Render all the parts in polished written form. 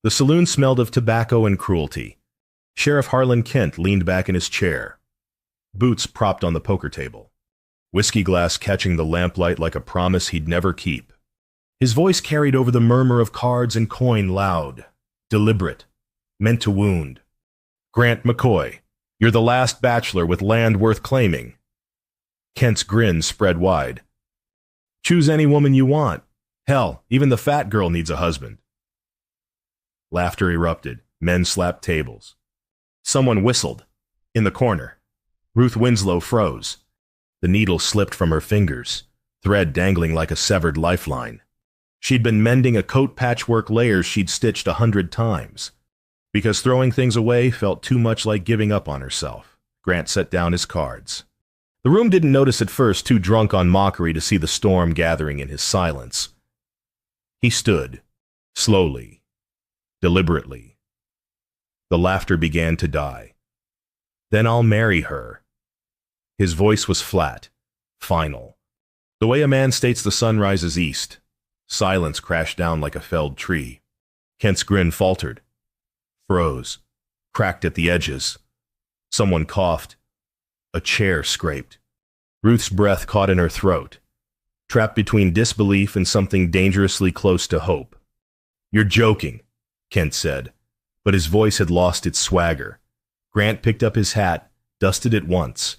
The saloon smelled of tobacco and cruelty. Sheriff Harlan Kent leaned back in his chair, boots propped on the poker table, whiskey glass catching the lamplight like a promise he'd never keep. His voice carried over the murmur of cards and coin, loud, deliberate, meant to wound. "Grant McCoy, you're the last bachelor with land worth claiming." Kent's grin spread wide. "Choose any woman you want. Hell, even the fat girl needs a husband." Laughter erupted. Men slapped tables. Someone whistled. In the corner, Ruth Winslow froze. The needle slipped from her fingers, thread dangling like a severed lifeline. She'd been mending a coat patchwork layer she'd stitched 100 times. Because throwing things away felt too much like giving up on herself, Grant set down his cards. The room didn't notice at first, too drunk on mockery to see the storm gathering in his silence. He stood, slowly, deliberately. The laughter began to die. "Then I'll marry her." His voice was flat, final. The way a man states the sun rises east. Silence crashed down like a felled tree. Kent's grin faltered, froze, cracked at the edges. Someone coughed. A chair scraped. Ruth's breath caught in her throat, trapped between disbelief and something dangerously close to hope. "You're joking," Kent said, but his voice had lost its swagger. Grant picked up his hat, dusted it once,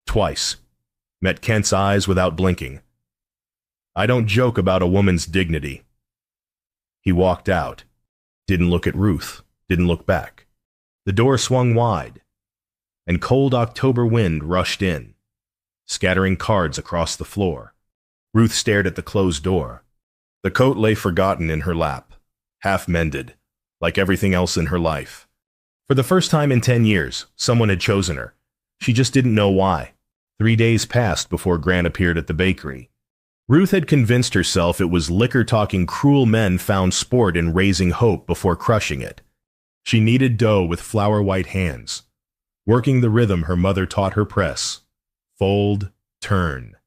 twice, met Kent's eyes without blinking. "I don't joke about a woman's dignity." He walked out, didn't look at Ruth, didn't look back. The door swung wide, and cold October wind rushed in, scattering cards across the floor. Ruth stared at the closed door. The coat lay forgotten in her lap, half mended, like everything else in her life. For the first time in 10 years, someone had chosen her. She just didn't know why. 3 days passed before Grant appeared at the bakery. Ruth had convinced herself it was liquor-talking cruel men found sport in raising hope before crushing it. She kneaded dough with flour-white hands, working the rhythm her mother taught her press. Fold, turn.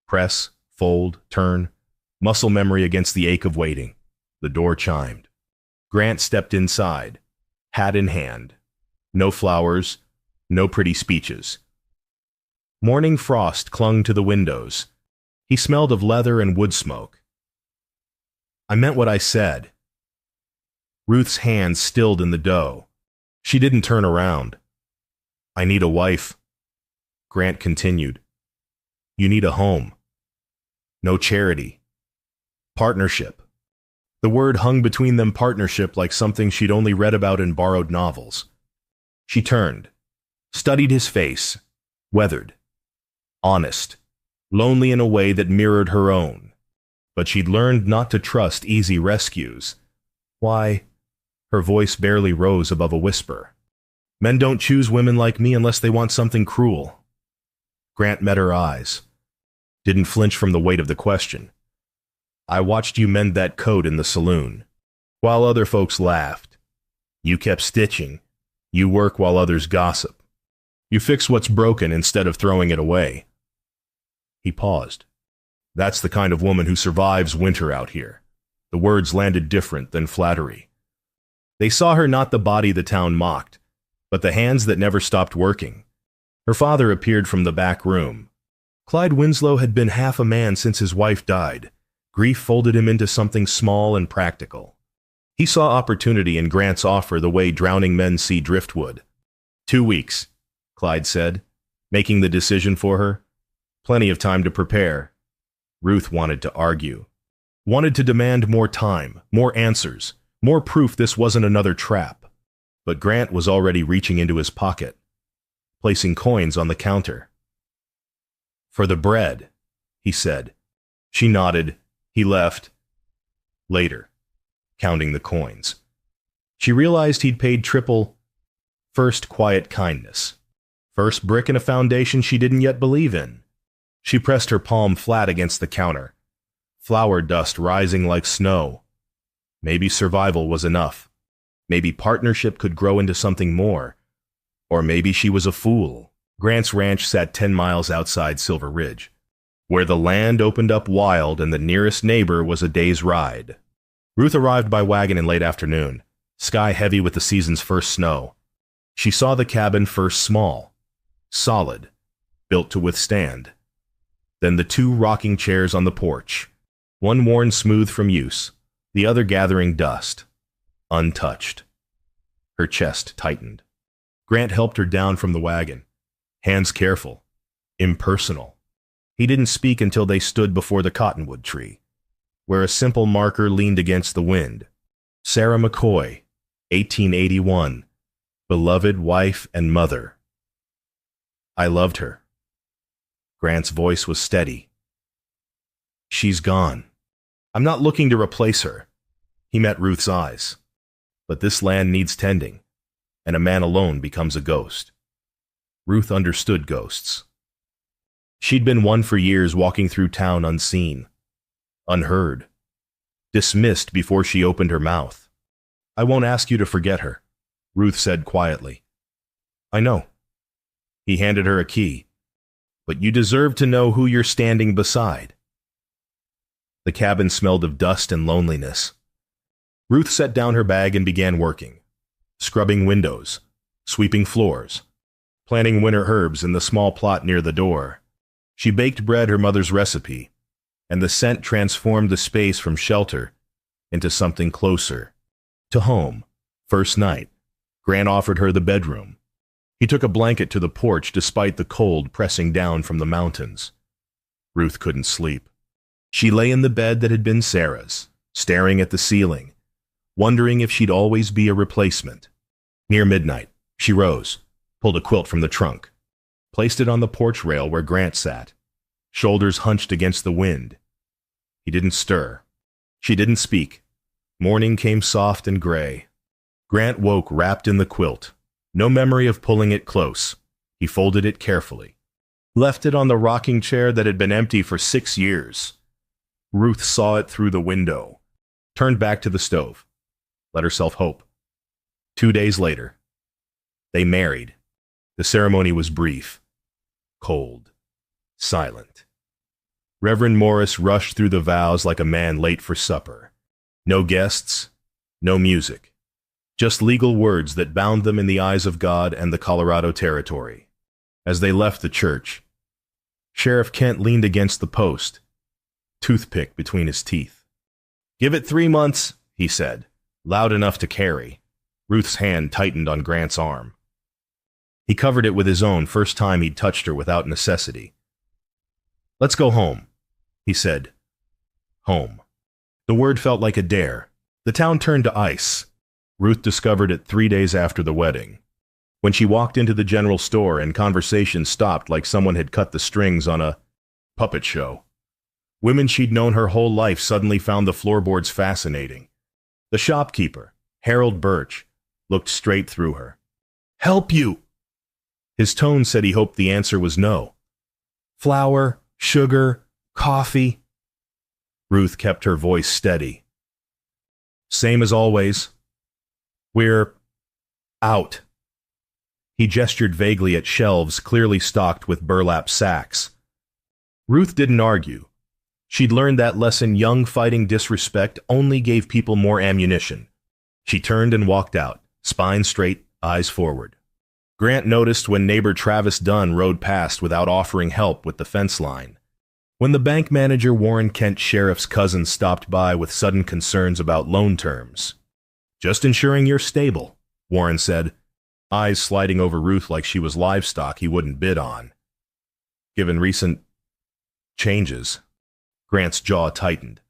Press, fold, turn. Muscle memory against the ache of waiting. The door chimed. Grant stepped inside, hat in hand. No flowers, no pretty speeches. Morning frost clung to the windows. He smelled of leather and wood smoke. "I meant what I said." Ruth's hands stilled in the dough. She didn't turn around. "I need a wife." Grant continued. "You need a home. No charity. Partnership." The word hung between them, partnership, like something she'd only read about in borrowed novels. She turned, studied his face, weathered, honest, lonely in a way that mirrored her own. But she'd learned not to trust easy rescues. "Why?" Her voice barely rose above a whisper. "Men don't choose women like me unless they want something cruel." Grant met her eyes, didn't flinch from the weight of the question. "I watched you mend that coat in the saloon, while other folks laughed. You kept stitching. You work while others gossip. You fix what's broken instead of throwing it away." He paused. "That's the kind of woman who survives winter out here." The words landed different than flattery. They saw her not the body the town mocked, but the hands that never stopped working. Her father appeared from the back room. Clyde Winslow had been half a man since his wife died. Grief folded him into something small and practical. He saw opportunity in Grant's offer the way drowning men see driftwood. 2 weeks, Clyde said, making the decision for her. Plenty of time to prepare. Ruth wanted to argue. Wanted to demand more time, more answers, more proof this wasn't another trap. But Grant was already reaching into his pocket, placing coins on the counter. "For the bread," he said. She nodded. He left. Later, counting the coins. She realized he'd paid triple. First, quiet kindness. First brick in a foundation she didn't yet believe in. She pressed her palm flat against the counter. Flour dust rising like snow. Maybe survival was enough. Maybe partnership could grow into something more. Or maybe she was a fool. Grant's ranch sat 10 miles outside Silver Ridge, where the land opened up wild and the nearest neighbor was a day's ride. Ruth arrived by wagon in late afternoon, sky heavy with the season's first snow. She saw the cabin first small, solid, built to withstand. Then the two rocking chairs on the porch, one worn smooth from use, the other gathering dust, untouched. Her chest tightened. Grant helped her down from the wagon, hands careful, impersonal. He didn't speak until they stood before the cottonwood tree, where a simple marker leaned against the wind. Sarah McCoy, 1881, beloved wife and mother. I loved her. Grant's voice was steady. She's gone. I'm not looking to replace her. He met Ruth's eyes. But this land needs tending, and a man alone becomes a ghost. Ruth understood ghosts. She'd been one for years, walking through town unseen, unheard, dismissed before she opened her mouth. I won't ask you to forget her, Ruth said quietly. I know. He handed her a key. But you deserve to know who you're standing beside. The cabin smelled of dust and loneliness. Ruth set down her bag and began working, scrubbing windows, sweeping floors, planting winter herbs in the small plot near the door. She baked bread her mother's recipe, and the scent transformed the space from shelter into something closer, to home. First night, Grant offered her the bedroom. He took a blanket to the porch despite the cold pressing down from the mountains. Ruth couldn't sleep. She lay in the bed that had been Sarah's, staring at the ceiling, wondering if she'd always be a replacement. Near midnight, she rose, pulled a quilt from the trunk, placed it on the porch rail where Grant sat, shoulders hunched against the wind. He didn't stir. She didn't speak. Morning came soft and gray. Grant woke wrapped in the quilt, no memory of pulling it close. He folded it carefully, left it on the rocking chair that had been empty for 6 years. Ruth saw it through the window, turned back to the stove, let herself hope. 2 days later, they married. The ceremony was brief, cold, silent. Reverend Morris rushed through the vows like a man late for supper. No guests, no music, just legal words that bound them in the eyes of God and the Colorado Territory. As they left the church, Sheriff Kent leaned against the post, toothpick between his teeth. "Give it 3 months," he said, loud enough to carry. Ruth's hand tightened on Grant's arm. He covered it with his own, first time he'd touched her without necessity. "Let's go home," he said. Home. The word felt like a dare. The town turned to ice. Ruth discovered it 3 days after the wedding, when she walked into the general store and conversation stopped like someone had cut the strings on a puppet show. Women she'd known her whole life suddenly found the floorboards fascinating. The shopkeeper, Harold Birch, looked straight through her. "Help you!" His tone said he hoped the answer was no. "Flour, sugar, coffee." Ruth kept her voice steady. "Same as always. We're out." He gestured vaguely at shelves clearly stocked with burlap sacks. Ruth didn't argue. She'd learned that lesson: young fighting disrespect only gave people more ammunition. She turned and walked out, spine straight, eyes forward. Grant noticed when neighbor Travis Dunn rode past without offering help with the fence line. When the bank manager Warren Kent Sheriff's cousin stopped by with sudden concerns about loan terms. "Just ensuring you're stable," Warren said, eyes sliding over Ruth like she was livestock he wouldn't bid on. Given recent changes, Grant's jaw tightened.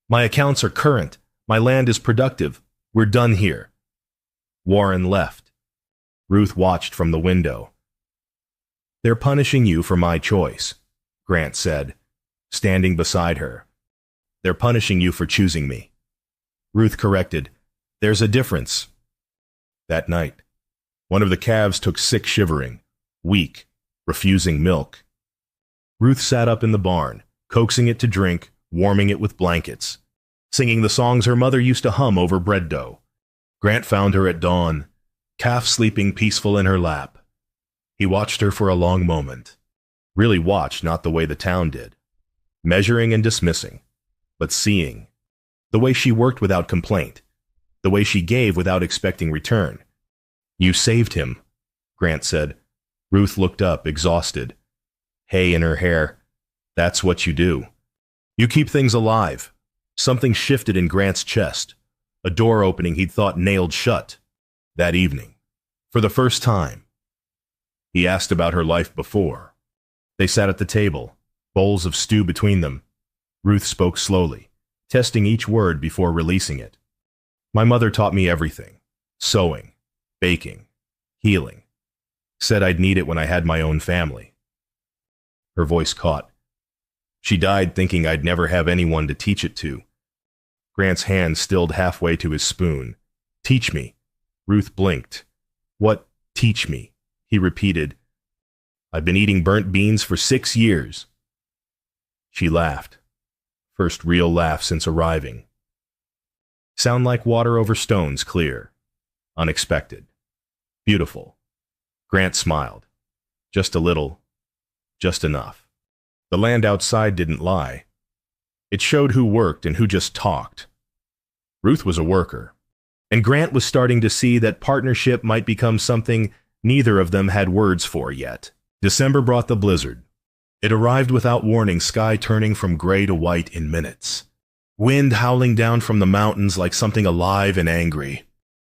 "My accounts are current. My land is productive. We're done here." Warren left. Ruth watched from the window. "They're punishing you for my choice," Grant said, standing beside her. "They're punishing you for choosing me." Ruth corrected, "There's a difference." That night, one of the calves took sick shivering, weak, refusing milk. Ruth sat up in the barn, coaxing it to drink, warming it with blankets, singing the songs her mother used to hum over bread dough. Grant found her at dawn, calf sleeping peaceful in her lap. He watched her for a long moment. Really watched, not the way the town did. Measuring and dismissing, but seeing. The way she worked without complaint. The way she gave without expecting return. You saved him, Grant said. Ruth looked up, exhausted. Hay in her hair. That's what you do. You keep things alive. Something shifted in Grant's chest. A door opening he'd thought nailed shut. That evening. For the first time. He asked about her life before. They sat at the table, bowls of stew between them. Ruth spoke slowly, testing each word before releasing it. My mother taught me everything. Sewing, baking, healing. Said I'd need it when I had my own family. Her voice caught. She died thinking I'd never have anyone to teach it to. Grant's hand stilled halfway to his spoon. Teach me. Ruth blinked. What, teach me? He repeated. I've been eating burnt beans for 6 years. She laughed. First real laugh since arriving. Sound like water over stones, clear. Unexpected. Beautiful. Grant smiled. Just a little. Just enough. The land outside didn't lie. It showed who worked and who just talked. Ruth was a worker. And Grant was starting to see that partnership might become something neither of them had words for yet. December brought the blizzard. It arrived without warning, sky turning from gray to white in minutes. Wind howling down from the mountains like something alive and angry.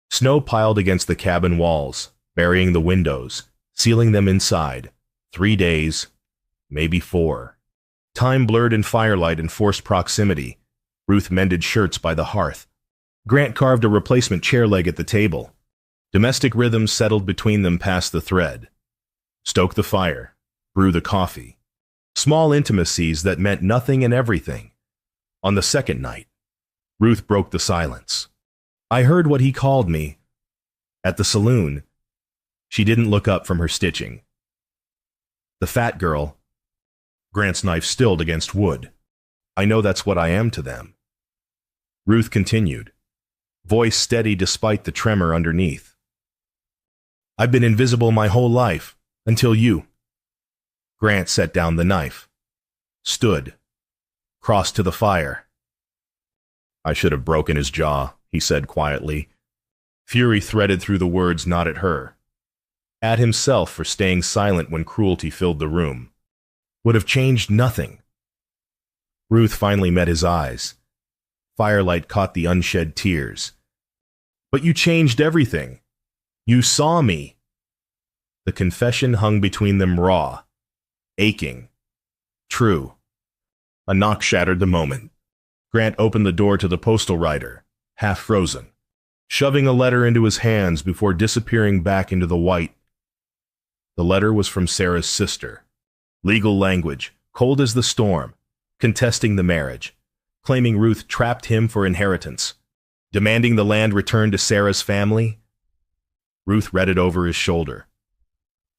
Snow piled against the cabin walls, burying the windows, sealing them inside. 3 days, maybe 4. Time blurred in firelight and forced proximity. Ruth mended shirts by the hearth. Grant carved a replacement chair leg at the table. Domestic rhythms settled between them past the thread. Stoke the fire, brew the coffee. Small intimacies that meant nothing and everything. On the second night, Ruth broke the silence. I heard what he called me. At the saloon. She didn't look up from her stitching. The fat girl. Grant's knife stilled against wood. I know that's what I am to them. Ruth continued, voice steady despite the tremor underneath. I've been invisible my whole life, until you. Grant set down the knife. Stood. Crossed to the fire. I should have broken his jaw, he said quietly. Fury threaded through the words, not at her. At himself for staying silent when cruelty filled the room. Would have changed nothing. Ruth finally met his eyes. Firelight caught the unshed tears. But you changed everything. You saw me. The confession hung between them raw, aching, true. A knock shattered the moment. Grant opened the door to the postal rider, half frozen, shoving a letter into his hands before disappearing back into the white. The letter was from Sarah's sister. Legal language, cold as the storm, contesting the marriage, claiming Ruth trapped him for inheritance, demanding the land return to Sarah's family. Ruth read it over his shoulder.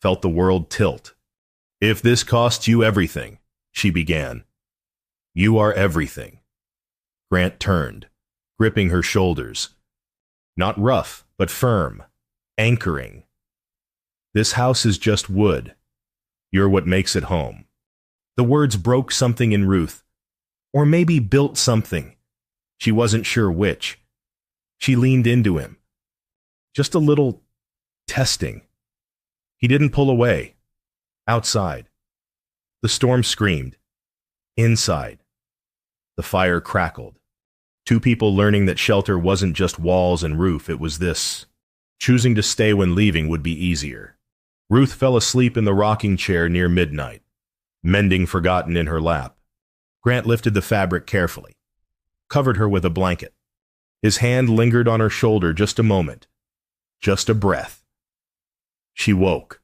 Felt the world tilt. If this costs you everything, she began. You are everything. Grant turned, gripping her shoulders. Not rough, but firm, anchoring. This house is just wood. You're what makes it home. The words broke something in Ruth. Or maybe built something. She wasn't sure which. She leaned into him. Just a little testing. He didn't pull away. Outside. The storm screamed. Inside. The fire crackled. 2 people learning that shelter wasn't just walls and roof, it was this. Choosing to stay when leaving would be easier. Ruth fell asleep in the rocking chair near midnight, mending forgotten in her lap. Grant lifted the fabric carefully, covered her with a blanket. His hand lingered on her shoulder just a moment, just a breath. She woke,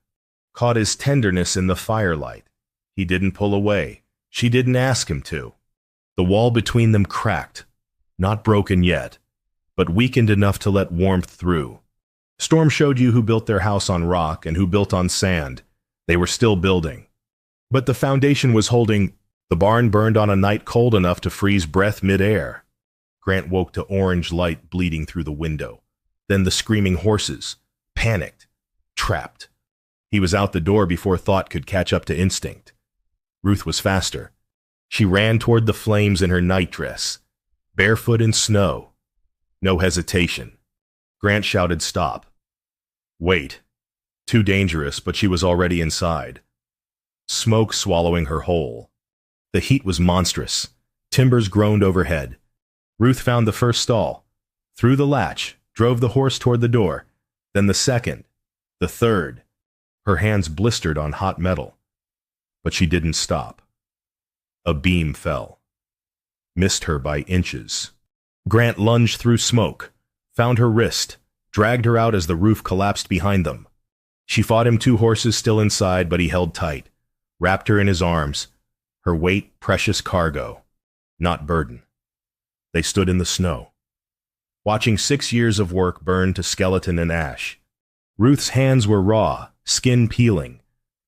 caught his tenderness in the firelight. He didn't pull away. She didn't ask him to. The wall between them cracked, not broken yet, but weakened enough to let warmth through. Storm showed you who built their house on rock and who built on sand. They were still building. But the foundation was holding. The barn burned on a night cold enough to freeze breath mid-air. Grant woke to orange light bleeding through the window. Then the screaming horses, panicked, trapped. He was out the door before thought could catch up to instinct. Ruth was faster. She ran toward the flames in her nightdress, Barefoot in snow. No hesitation. Grant shouted stop. Wait. Too dangerous, but she was already inside. Smoke swallowing her whole. The heat was monstrous. Timbers groaned overhead. Ruth found the first stall, threw the latch, drove the horse toward the door, then the second, the third. Her hands blistered on hot metal. But she didn't stop. A beam fell. Missed her by inches. Grant lunged through smoke, found her wrist, dragged her out as the roof collapsed behind them. She fought him, 2 horses still inside, but he held tight, wrapped her in his arms, her weight precious cargo, not burden. They stood in the snow, watching 6 years of work burn to skeleton and ash. Ruth's hands were raw, skin peeling,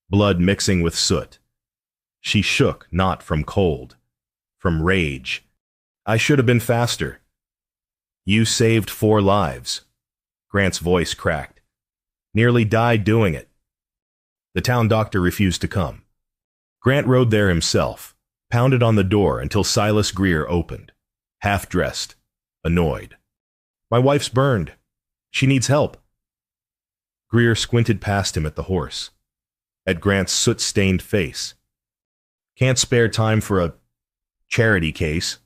blood mixing with soot. She shook not from cold, from rage. I should have been faster. You saved 4 lives. Grant's voice cracked. Nearly died doing it. The town doctor refused to come. Grant rode there himself, pounded on the door until Silas Greer opened, half-dressed, annoyed. My wife's burned. She needs help. Greer squinted past him at the horse, at Grant's soot-stained face. Can't spare time for a charity case.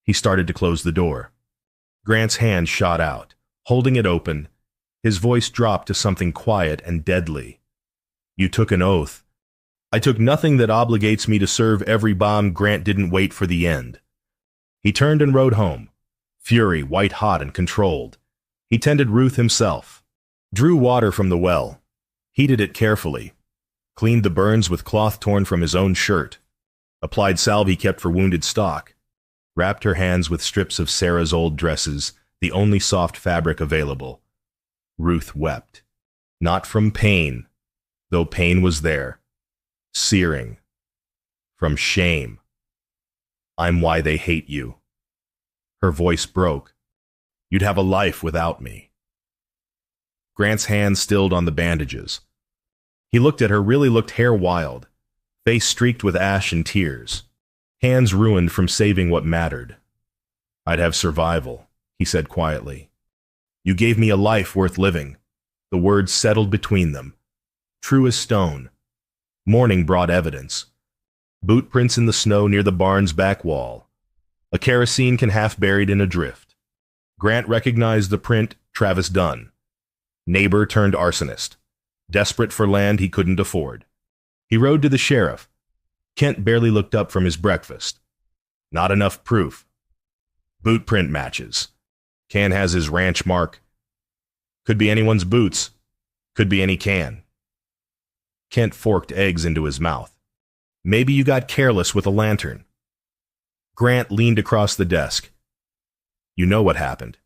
He started to close the door. Grant's hand shot out, holding it open. His voice dropped to something quiet and deadly. You took an oath. I took nothing that obligates me to serve every bomb. Grant didn't wait for the end. He turned and rode home, fury white-hot and controlled. He tended Ruth himself, drew water from the well, heated it carefully, cleaned the burns with cloth torn from his own shirt, applied salve he kept for wounded stock, wrapped her hands with strips of Sarah's old dresses, the only soft fabric available. Ruth wept, not from pain, though pain was there, searing, from shame. I'm why they hate you. Her voice broke. You'd have a life without me. Grant's hand stilled on the bandages. He looked at her, really looked hair wild, face streaked with ash and tears, hands ruined from saving what mattered. I'd have survival, he said quietly. You gave me a life worth living. The words settled between them, true as stone. Morning brought evidence. Boot prints in the snow near the barn's back wall. A kerosene can half buried in a drift. Grant recognized the print, Travis Dunn. Neighbor turned arsonist. Desperate for land he couldn't afford. He rode to the sheriff. Kent barely looked up from his breakfast. Not enough proof. Boot print matches. Can has his ranch mark. Could be anyone's boots. Could be any can. Kent forked eggs into his mouth. Maybe you got careless with a lantern. Grant leaned across the desk. You know what happened.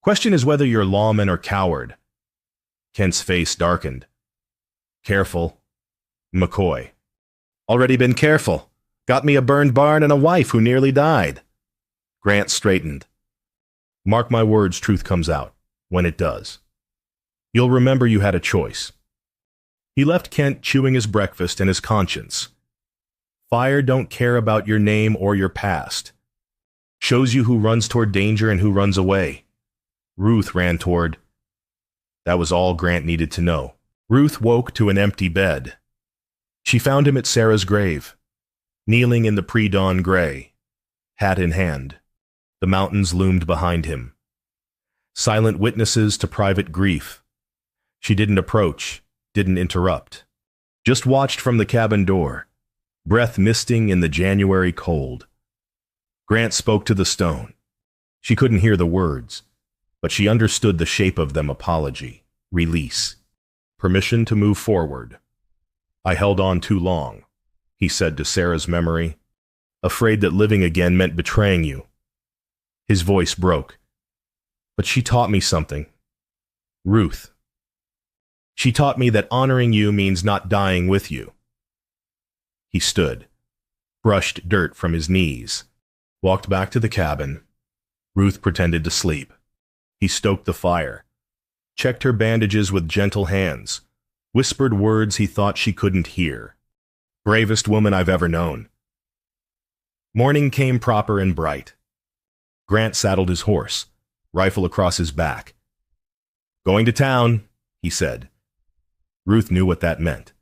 Question is whether you're lawman or coward. Kent's face darkened. Careful. McCoy. Already been careful. Got me a burned barn and a wife who nearly died. Grant straightened. Mark my words, truth comes out. When it does. You'll remember you had a choice. He left Kent chewing his breakfast and his conscience. Fire don't care about your name or your past. Shows you who runs toward danger and who runs away. Ruth ran toward. That was all Grant needed to know. Ruth woke to an empty bed. She found him at Sarah's grave, kneeling in the pre-dawn gray, hat in hand. The mountains loomed behind him. Silent witnesses to private grief. She didn't approach, didn't interrupt. Just watched from the cabin door, breath misting in the January cold. Grant spoke to the stone. She couldn't hear the words, but she understood the shape of them: apology, release, permission to move forward. I held on too long, he said to Sarah's memory, afraid that living again meant betraying you. His voice broke. But she taught me something. Ruth. She taught me that honoring you means not dying with you. He stood, brushed dirt from his knees, walked back to the cabin. Ruth pretended to sleep. He stoked the fire, checked her bandages with gentle hands, whispered words he thought she couldn't hear. Bravest woman I've ever known. Morning came proper and bright. Grant saddled his horse, rifle across his back. "Going to town," he said. Ruth knew what that meant.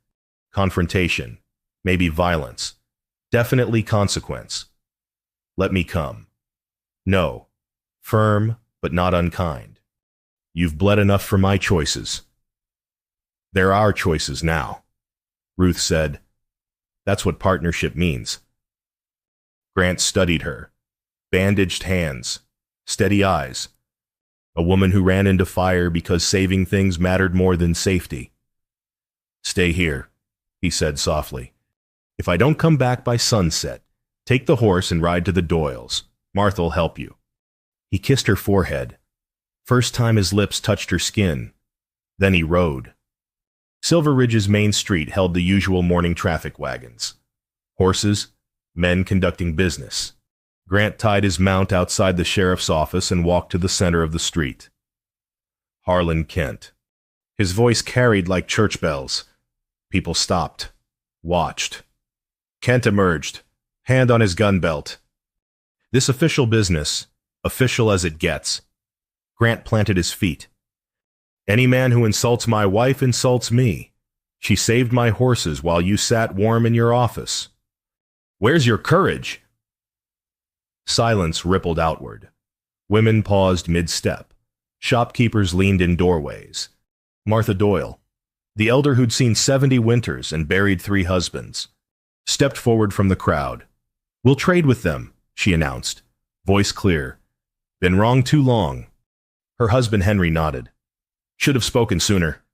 Confrontation, maybe violence, definitely consequence. "Let me come." No, firm but not unkind. "You've bled enough for my choices." "There are choices now," Ruth said. "That's what partnership means." Grant studied her. Bandaged hands, steady eyes. A woman who ran into fire because saving things mattered more than safety. "Stay here," he said softly. "If I don't come back by sunset, take the horse and ride to the Doyles. Martha'll help you." He kissed her forehead. First time his lips touched her skin. Then he rode. Silver Ridge's main street held the usual morning traffic wagons. Horses, men conducting business. Grant tied his mount outside the sheriff's office and walked to the center of the street. Harlan Kent. His voice carried like church bells. People stopped, watched. Kent emerged, hand on his gun belt. This official business, official as it gets. Grant planted his feet. "Any man who insults my wife insults me. She saved my horses while you sat warm in your office. Where's your courage?" Silence rippled outward. Women paused mid-step. Shopkeepers leaned in doorways. Martha Doyle, the elder who'd seen 70 winters and buried 3 husbands, stepped forward from the crowd. "We'll trade with them," she announced, voice clear. "Been wrong too long." Her husband Henry nodded. "Should have spoken sooner."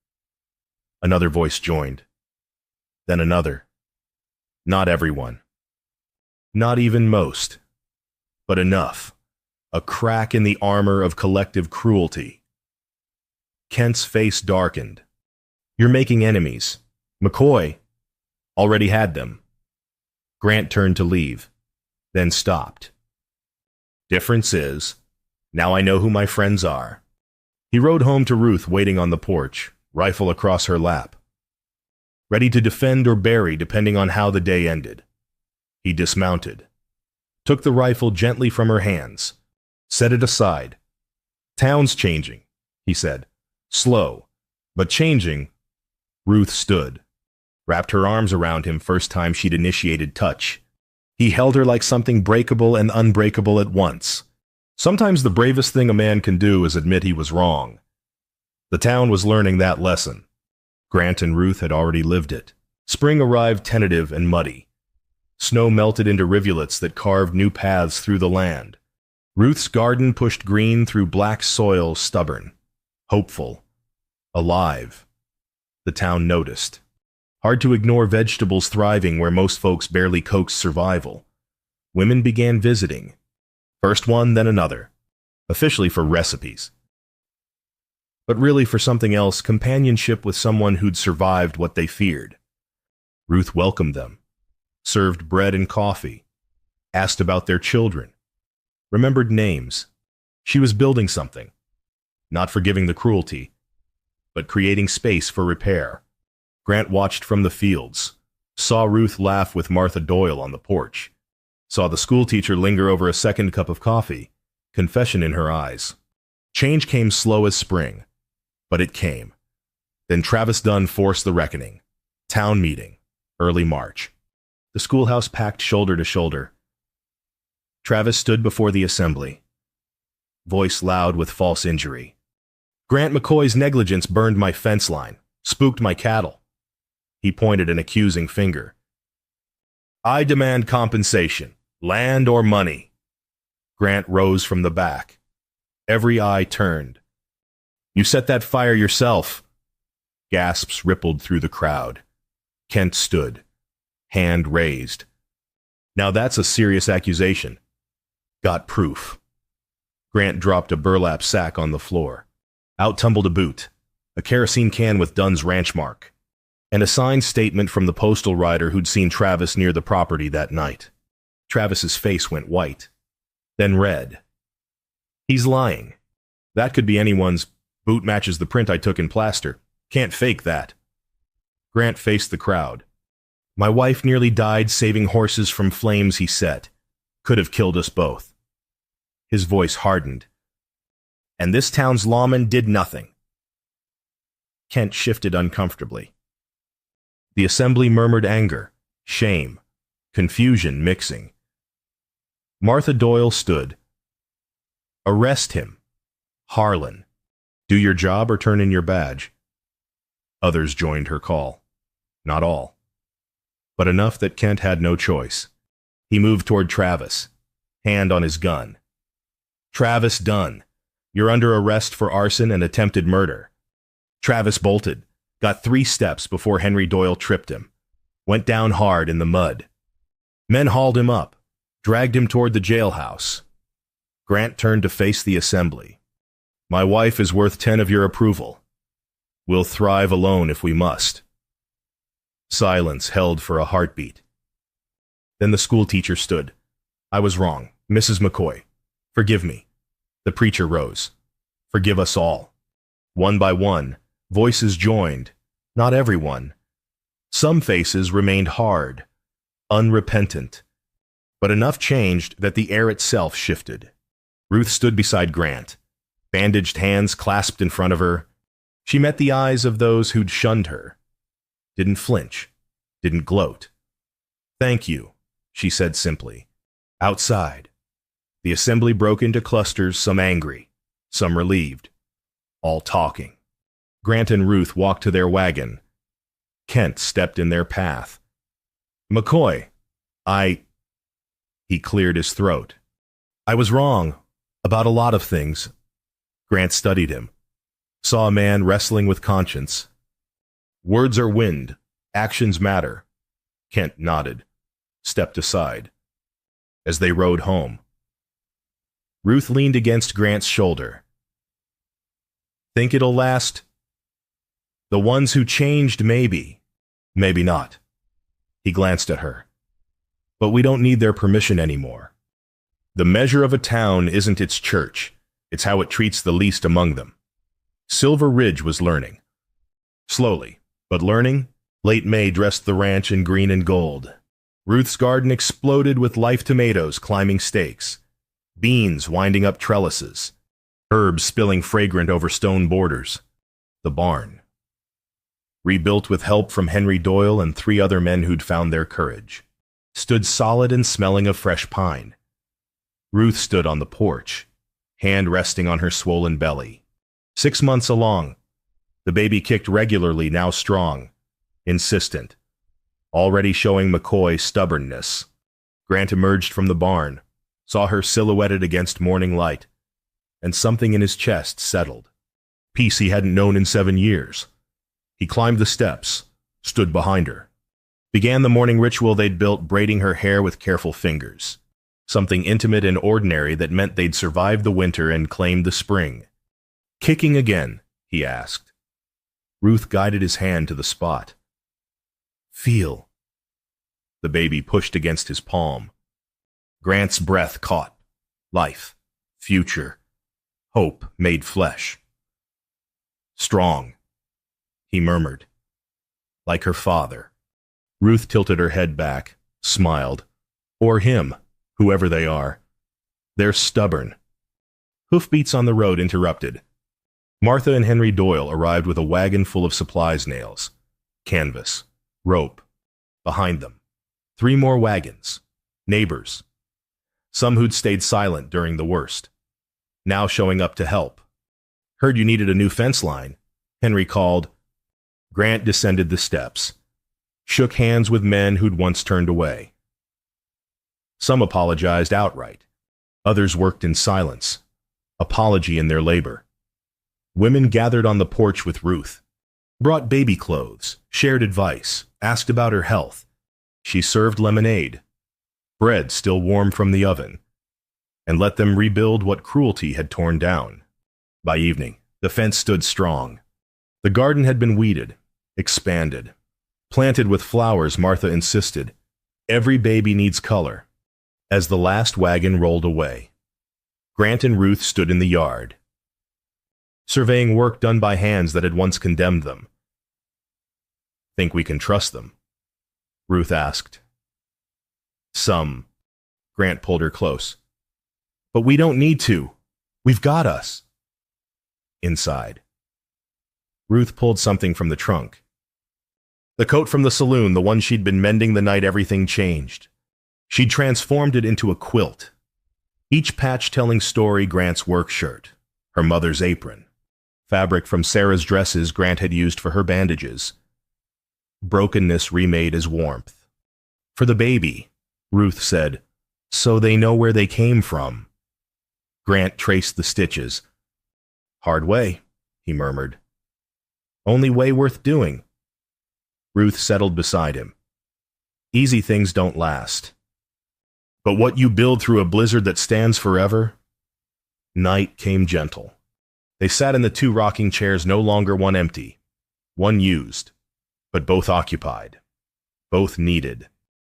Another voice joined. Then another. "Not everyone. Not even most. But enough. A crack in the armor of collective cruelty." Kent's face darkened. "You're making enemies. McCoy already had them." Grant turned to leave, then stopped. "Difference is, now I know who my friends are." He rode home to Ruth waiting on the porch, rifle across her lap. Ready to defend or bury depending on how the day ended. He dismounted. Took the rifle gently from her hands. Set it aside. "Town's changing," he said. "Slow, but changing." Ruth stood. Wrapped her arms around him first time she'd initiated touch. He held her like something breakable and unbreakable at once. Sometimes the bravest thing a man can do is admit he was wrong. The town was learning that lesson. Grant and Ruth had already lived it. Spring arrived tentative and muddy. Snow melted into rivulets that carved new paths through the land. Ruth's garden pushed green through black soil, stubborn, hopeful, alive. The town noticed. Hard to ignore vegetables thriving where most folks barely coaxed survival. Women began visiting. First one, then another. Officially for recipes. But really for something else, companionship with someone who'd survived what they feared. Ruth welcomed them. Served bread and coffee, asked about their children, remembered names. She was building something, not forgiving the cruelty, but creating space for repair. Grant watched from the fields, saw Ruth laugh with Martha Doyle on the porch, saw the schoolteacher linger over a second cup of coffee, confession in her eyes. Change came slow as spring, but it came. Then Travis Dunn forced the reckoning. Town meeting, early March. The schoolhouse packed shoulder to shoulder. Travis stood before the assembly, voice loud with false injury. "Grant McCoy's negligence burned my fence line, spooked my cattle." He pointed an accusing finger. "I demand compensation, land or money." Grant rose from the back. Every eye turned. "You set that fire yourself." Gasps rippled through the crowd. Kent stood, hand raised. "Now that's a serious accusation. Got proof." Grant dropped a burlap sack on the floor. Out tumbled a boot, a kerosene can with Dunn's ranch mark, and a signed statement from the postal rider who'd seen Travis near the property that night. Travis's face went white, then red. "He's lying. That could be anyone's. Boot matches the print I took in plaster. Can't fake that." Grant faced the crowd. "My wife nearly died saving horses from flames he set. Could have killed us both." His voice hardened. And this town's lawmen did nothing. Kent shifted uncomfortably. The assembly murmured anger, shame, confusion mixing. Martha Doyle stood. Arrest him. Harlan. Do your job or turn in your badge. Others joined her call. Not all. But enough that Kent had no choice. He moved toward Travis, hand on his gun. Travis Dunn, you're under arrest for arson and attempted murder. Travis bolted, got 3 steps before Henry Doyle tripped him, went down hard in the mud. Men hauled him up, dragged him toward the jailhouse. Grant turned to face the assembly. My wife is worth 10 of your approval. We'll thrive alone if we must. Silence held for a heartbeat. Then the schoolteacher stood. I was wrong, Mrs. McCoy. Forgive me. The preacher rose. Forgive us all. One by one, voices joined. Not everyone. Some faces remained hard, unrepentant. But enough changed that the air itself shifted. Ruth stood beside Grant, bandaged hands clasped in front of her. She met the eyes of those who'd shunned her. Didn't flinch, didn't gloat. Thank you, she said simply. Outside, the assembly broke into clusters, some angry, some relieved, all talking. Grant and Ruth walked to their wagon. Kent stepped in their path. McCoy, He cleared his throat. I was wrong about a lot of things. Grant studied him, saw a man wrestling with conscience. Words are wind, actions matter. Kent nodded, stepped aside. As they rode home, Ruth leaned against Grant's shoulder. Think it'll last? The ones who changed, maybe. Maybe not. He glanced at her. But we don't need their permission anymore. The measure of a town isn't its church. It's how it treats the least among them. Silver Ridge was learning. Slowly, but learning. Late May dressed the ranch in green and gold. Ruth's garden exploded with live tomatoes climbing stakes, beans winding up trellises, herbs spilling fragrant over stone borders. The barn, rebuilt with help from Henry Doyle and 3 other men who'd found their courage, stood solid and smelling of fresh pine. Ruth stood on the porch, hand resting on her swollen belly. 6 months along, the baby kicked regularly, now strong, insistent, already showing McCoy stubbornness. Grant emerged from the barn, saw her silhouetted against morning light, and something in his chest settled. Peace he hadn't known in 7 years. He climbed the steps, stood behind her. Began the morning ritual they'd built, braiding her hair with careful fingers. Something intimate and ordinary that meant they'd survived the winter and claimed the spring. Kicking again, he asked. Ruth guided his hand to the spot. Feel. The baby pushed against his palm. Grant's breath caught. Life, future, hope made flesh. Strong, he murmured. Like her father. Ruth tilted her head back, smiled. Or him, whoever they are. They're stubborn. Hoofbeats on the road interrupted. Martha and Henry Doyle arrived with a wagon full of supplies nails, canvas, rope. Behind them, 3 more wagons, neighbors. Some who'd stayed silent during the worst, now showing up to help. Heard you needed a new fence line, Henry called. Grant descended the steps, shook hands with men who'd once turned away. Some apologized outright. Others worked in silence, apology in their labor. Women gathered on the porch with Ruth, brought baby clothes, shared advice, asked about her health. She served lemonade, bread still warm from the oven, and let them rebuild what cruelty had torn down. By evening, the fence stood strong. The garden had been weeded, expanded, planted with flowers. Martha insisted, every baby needs color. As the last wagon rolled away, Grant and Ruth stood in the yard, surveying work done by hands that had once condemned them. Think we can trust them? Ruth asked. Some. Grant pulled her close. But we don't need to. We've got us. Inside, Ruth pulled something from the trunk. The coat from the saloon, the one she'd been mending the night everything changed. She'd transformed it into a quilt. Each patch telling story Grant's work shirt, her mother's apron, fabric from Sarah's dresses Grant had used for her bandages. Brokenness remade as warmth. For the baby, Ruth said, so they know where they came from. Grant traced the stitches. Hard way, he murmured. Only way worth doing. Ruth settled beside him. Easy things don't last. But what you build through a blizzard that stands forever? Night came gentle. They sat in the two rocking chairs, no longer one empty, one used, but both occupied, both needed.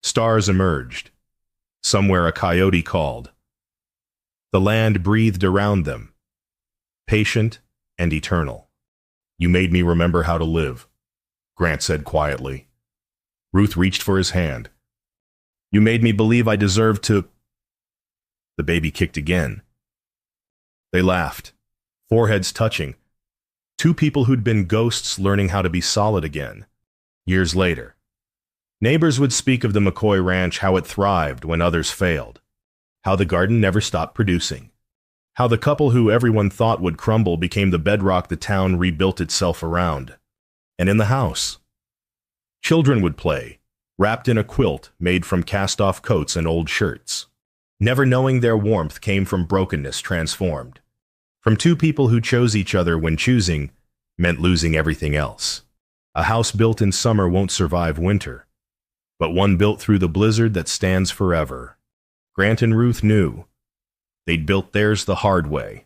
Stars emerged. Somewhere a coyote called. The land breathed around them, patient and eternal. You made me remember how to live, Grant said quietly. Ruth reached for his hand. You made me believe I deserved to... The baby kicked again. They laughed, foreheads touching. Two people who'd been ghosts learning how to be solid again. Years later, neighbors would speak of the McCoy Ranch, how it thrived when others failed, how the garden never stopped producing, how the couple who everyone thought would crumble became the bedrock the town rebuilt itself around. And in the house, children would play, wrapped in a quilt made from cast-off coats and old shirts, never knowing their warmth came from brokenness transformed, from two people who chose each other when choosing meant losing everything else. A house built in summer won't survive winter, but one built through the blizzard that stands forever. Grant and Ruth knew. They'd built theirs the hard way,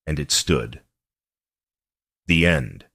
and it stood. The end.